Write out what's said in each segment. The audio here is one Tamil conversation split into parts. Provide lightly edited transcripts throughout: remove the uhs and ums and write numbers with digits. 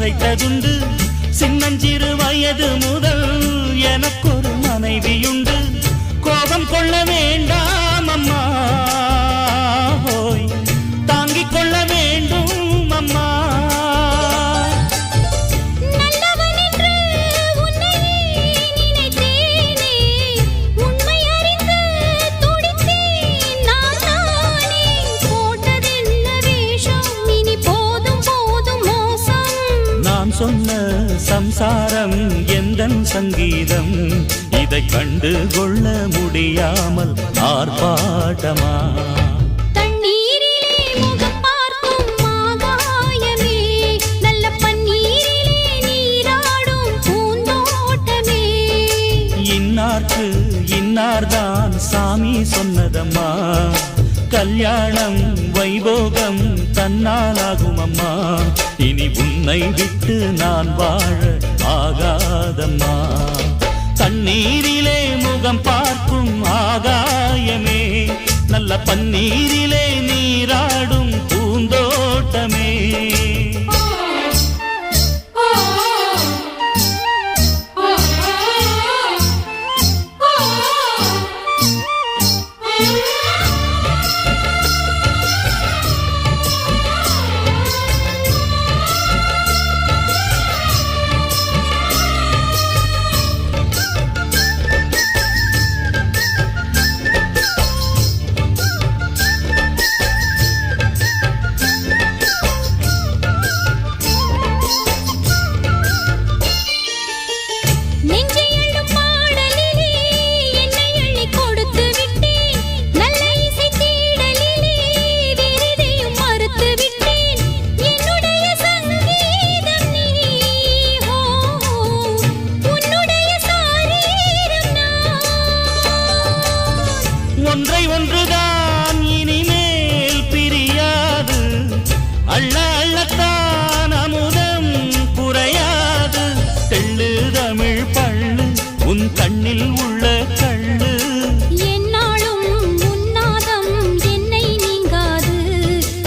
மறைத்ததுண்டு. சின்னஞ்சிறு வயது முதல் எனக்கொரு மனைவியுண்டு. கோபம் கொள்ள வேண்டாம் அம்மா, தாங்கிக் கொள்ள வேண்டும் அம்மா. சொன்ன சம்சாரம் எந்தன் சங்கீதம், இதை கண்டு கொள்ள முடியாமல் ஆர்ப்பாட்டமா? தண்ணீரிலே முகம் பார்க்கும் ஆகாயமே, நல்ல பன்னீரிலே நீராடும் பூந்தோட்டமே. இன்னார்க்கு இன்னார்தான் சாமி சொன்னதம்மா, கல்யாணம் வைபோகம் தன்னாலாகும் அம்மா. இனி உன்னை விட்டு நான் வாழ ஆகாதம்மா. தண்ணீரிலே முகம் பார்க்கும் ஆகாயமே, நல்ல பன்னீரிலே நீராடும் பூந்தோட்டமே. ஒன்றை ஒன்றுதான் இனிமேல் பிரியாது, அள்ள அள்ளத்தான் அமுதம் குறையாது. தெள்ளு தமிழ் பள்ளு உன் கண்ணில் உள்ள கள்ளு, என்னாலும் உன்னாதம் என்னை நீங்காது.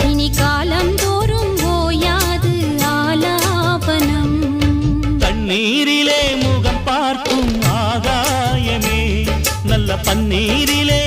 இனி காலம் தோறும் ஓயாது ஆலாபனம். தண்ணீரிலே முகம் பார்க்கும் ஆகாயமே, நல்ல பன்னீரிலே